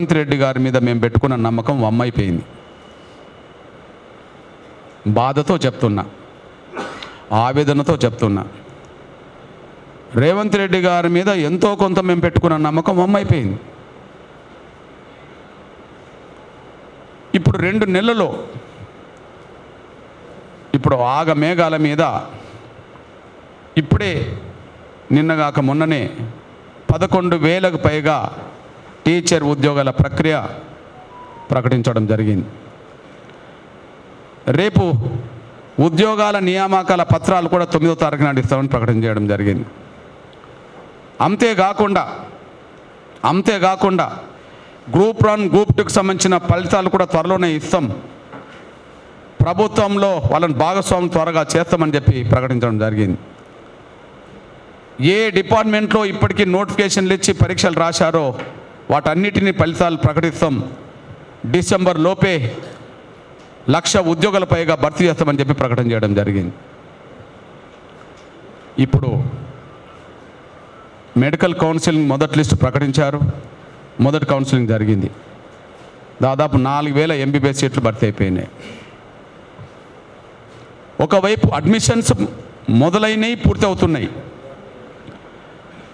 రేవంత్ రెడ్డి గారి మీద మేము పెట్టుకున్న నమ్మకం వమ్మైపోయింది. బాధతో చెప్తున్నా, ఆవేదనతో చెప్తున్నా. రేవంత్ రెడ్డి గారి మీద ఎంతో కొంత మేము పెట్టుకున్న నమ్మకం వమ్మైపోయింది. ఇప్పుడు 2 నెలల్లో ఇప్పుడు ఆగ మేఘాల మీద ఇప్పుడే నిన్నగాక మొన్ననే 11,000కు పైగా టీచర్ ఉద్యోగాల ప్రక్రియ ప్రకటించడం జరిగింది. రేపు ఉద్యోగాల నియామకాల పత్రాలు కూడా 9వ తారీఖు నాడు ఇస్తామని ప్రకటన చేయడం జరిగింది. అంతేకాకుండా గ్రూప్ 1 గ్రూప్ 2కు సంబంధించిన ఫలితాలు కూడా త్వరలోనే ఇస్తాం, ప్రభుత్వంలో వాళ్ళని భాగస్వామ్యం త్వరగా చేస్తామని చెప్పి ప్రకటించడం జరిగింది. ఏ డిపార్ట్మెంట్లో ఇప్పటికీ నోటిఫికేషన్లు ఇచ్చి పరీక్షలు రాశారో వాటన్నిటినీ ఫలితాలు ప్రకటిస్తాం, డిసెంబర్ లోపే 1,00,000 ఉద్యోగాల పైగా భర్తీ చేస్తామని చెప్పి ప్రకటన చేయడం జరిగింది. ఇప్పుడు మెడికల్ కౌన్సిలింగ్ మొదటి లిస్టు ప్రకటించారు. మొదటి కౌన్సిలింగ్ జరిగింది. దాదాపు 4,000 ఎంబీబీఎస్ సీట్లు భర్తీ అయిపోయినాయి. ఒకవైపు అడ్మిషన్స్ మొదలైనవి, పూర్తి అవుతున్నాయి.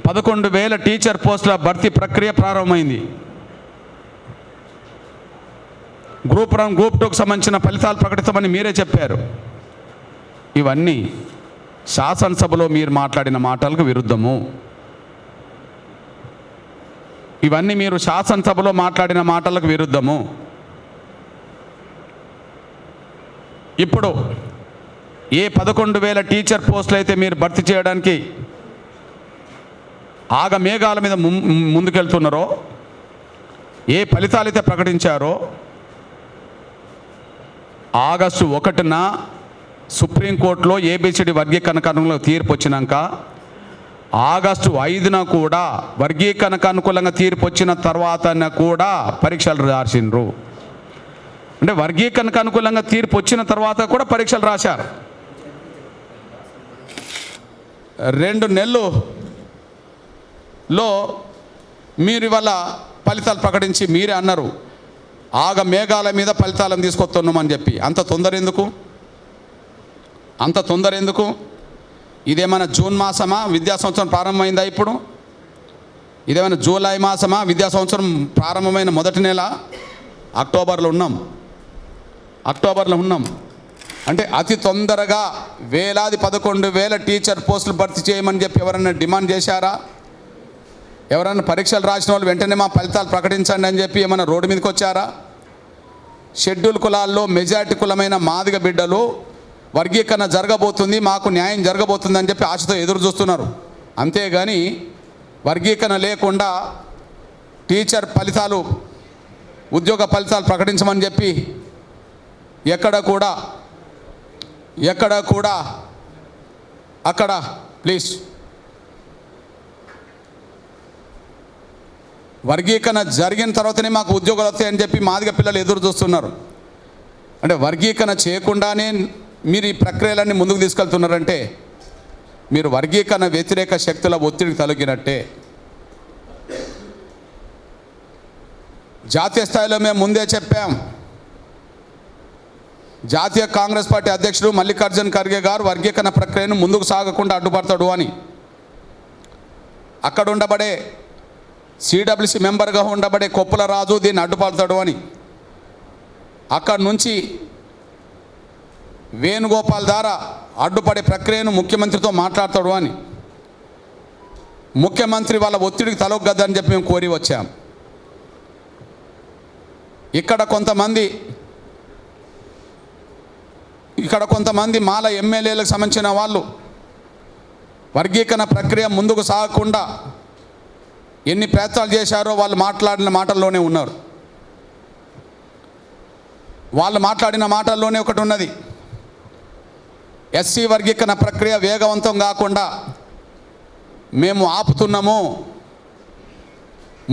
11,000 టీచర్ పోస్టుల భర్తీ ప్రక్రియ ప్రారంభమైంది. గ్రూప్ 1 గ్రూప్ 2కు సంబంధించిన ఫలితాలు ప్రకటిస్తామని మీరే చెప్పారు. ఇవన్నీ శాసనసభలో మీరు మాట్లాడిన మాటలకు విరుద్ధము. ఇవన్నీ మీరు శాసనసభలో మాట్లాడిన మాటలకు విరుద్ధము. ఇప్పుడు ఏ 11,000 టీచర్ పోస్టులు అయితే మీరు భర్తీ చేయడానికి ఆగ మేఘాల మీద ముందుకెళ్తున్నారో, ఏ ఫలితాలు అయితే ప్రకటించారో, ఆగస్టు 1న సుప్రీంకోర్టులో ఏబిసిడి వర్గీకరణలో తీర్పు వచ్చినాక ఆగస్టు 5న కూడా వర్గీకరణకు అనుకూలంగా తీర్పు వచ్చిన తర్వాత కూడా పరీక్షలు రాసిండ్రు. అంటే వర్గీకరణకు అనుకూలంగా తీర్పు వచ్చిన తర్వాత కూడా పరీక్షలు రాశారు. 2 నెలల్లో మీరు ఇవాళ ఫలితాలు ప్రకటించి మీరే అన్నారు ఆగ మేఘాల మీద ఫలితాలను తీసుకొస్తున్నామని చెప్పి. అంత తొందర ఎందుకు? ఇదేమైనా జూన్ మాసమా? విద్యా సంవత్సరం ప్రారంభమైందా? ఇప్పుడు ఇదేమైనా జూలై మాసమా? విద్యా సంవత్సరం ప్రారంభమైన మొదటి నెల అక్టోబర్లో ఉన్నాం. అంటే అతి తొందరగా వేలాది 11,000 టీచర్ పోస్టులు భర్తీ చేయమని చెప్పి ఎవరైనా డిమాండ్ చేశారా? ఎవరైనా పరీక్షలు రాసిన వాళ్ళు వెంటనే మా ఫలితాలు ప్రకటించండి అని చెప్పి ఏమైనా రోడ్డు మీదకి వచ్చారా? షెడ్యూల్ కులాల్లో మెజారిటీ కులమైన మాదిగ బిడ్డలు వర్గీకరణ జరగబోతుంది, మాకు న్యాయం జరగబోతుంది అని చెప్పి ఆశతో ఎదురు చూస్తున్నారు. అంతేగాని వర్గీకరణ లేకుండా టీచర్ ఫలితాలు, ఉద్యోగ ఫలితాలు ప్రకటించమని చెప్పి ఎక్కడ కూడా అక్కడ ప్లీజ్ వర్గీకరణ జరిగిన తర్వాతనే మాకు ఉద్యోగాలు వస్తాయని చెప్పి మాదిగ పిల్లలు ఎదురు చూస్తున్నారు. అంటే వర్గీకరణ చేయకుండానే మీరు ఈ ప్రక్రియలన్నీ ముందుకు తీసుకెళ్తున్నారంటే మీరు వర్గీకరణ వ్యతిరేక శక్తుల ఒత్తిడికి తొలగినట్టే. జాతీయ స్థాయిలో మేము ముందే చెప్పాం, జాతీయ కాంగ్రెస్ పార్టీ అధ్యక్షుడు మల్లికార్జున్ ఖర్గే గారు వర్గీకరణ ప్రక్రియను ముందుకు సాగకుండా అడ్డుపడతాడు అని. అక్కడ ఉండబడే సిడబ్ల్యూసి మెంబర్గా ఉండబడే కొప్పుల రాజు దీన్ని అడ్డుపడతాడు అని. అక్కడి నుంచి వేణుగోపాల్ ద్వారా అడ్డుపడే ప్రక్రియను ముఖ్యమంత్రితో మాట్లాడతాడు అని. ముఖ్యమంత్రి వాళ్ళ ఒత్తిడికి తలొగ్గద్దని చెప్పి మేము కోరి వచ్చాం. ఇక్కడ కొంతమంది మాల ఎమ్మెల్యేలకు సంబంధించిన వాళ్ళు వర్గీకరణ ప్రక్రియ ముందుకు సాగకుండా ఎన్ని ప్రయత్నాలు చేశారో వాళ్ళు మాట్లాడిన మాటల్లోనే ఉన్నారు. వాళ్ళు మాట్లాడిన మాటల్లోనే ఒకటి ఉన్నది, ఎస్సీ వర్గీకరణ ప్రక్రియ వేగవంతం కాకుండా మేము ఆపుతున్నాము,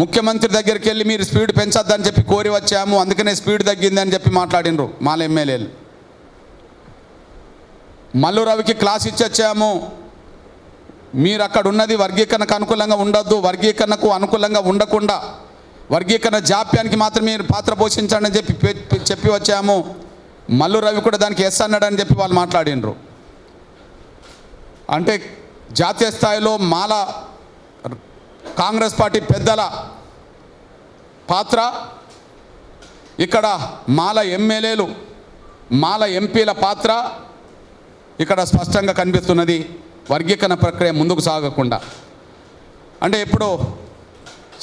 ముఖ్యమంత్రి దగ్గరికి వెళ్ళి మీరు స్పీడ్ పెంచొద్దని చెప్పి కోరి వచ్చాము, అందుకనే స్పీడ్ తగ్గిందని చెప్పి మాట్లాడినరు మాల ఎమ్మెల్యేలు. మల్లు రవికి క్లాస్ ఇచ్చొచ్చాము, మీరు అక్కడ ఉన్నది వర్గీకరణకు అనుకూలంగా ఉండొద్దు, వర్గీకరణకు అనుకూలంగా ఉండకుండా వర్గీకరణ జాప్యానికి మాత్రం మీరు పాత్ర పోషించండి అని చెప్పి వచ్చాము. మల్లు రవి కూడా దానికి ఎస్ అన్నాడని చెప్పి వాళ్ళు మాట్లాడినరు. అంటే జాతీయ స్థాయిలో మాల కాంగ్రెస్ పార్టీ పెద్దల పాత్ర, ఇక్కడ మాల ఎమ్మెల్యేలు మాల ఎంపీల పాత్ర ఇక్కడ స్పష్టంగా కనిపిస్తున్నది. వర్గీకరణ ప్రక్రియ ముందుకు సాగకుండా అంటే ఇప్పుడు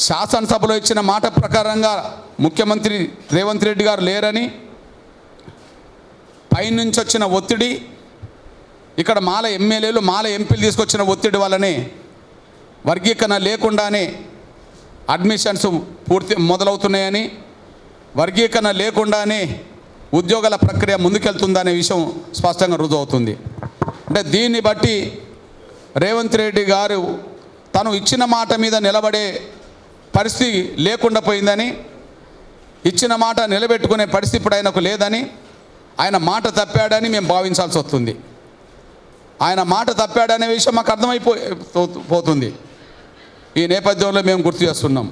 శాసనసభలో ఇచ్చిన మాట ప్రకారంగా ముఖ్యమంత్రి రేవంత్ రెడ్డి గారు లేరని, పైనుంచి వచ్చిన ఒత్తిడి, ఇక్కడ మాల ఎమ్మెల్యేలు మాల ఎంపీలు తీసుకొచ్చిన ఒత్తిడి వల్లనే వర్గీకరణ లేకుండానే అడ్మిషన్స్ మొదలవుతున్నాయని, వర్గీకరణ లేకుండానే ఉద్యోగాల ప్రక్రియ ముందుకెళ్తుందనే విషయం స్పష్టంగా రుజువు అవుతుంది. అంటే దీన్ని బట్టి రేవంత్ రెడ్డి గారు తను ఇచ్చిన మాట మీద నిలబడే పరిస్థితి లేకుండా పోయిందని, ఇచ్చిన మాట నిలబెట్టుకునే పరిస్థితి ఇప్పుడు ఆయనకు లేదని, ఆయన మాట తప్పాడని మేము భావించాల్సి వస్తుంది. ఆయన మాట తప్పాడనే విషయం మాకు అర్థమైపోతుంది. ఈ నేపథ్యంలో మేము గుర్తు చేస్తున్నాం.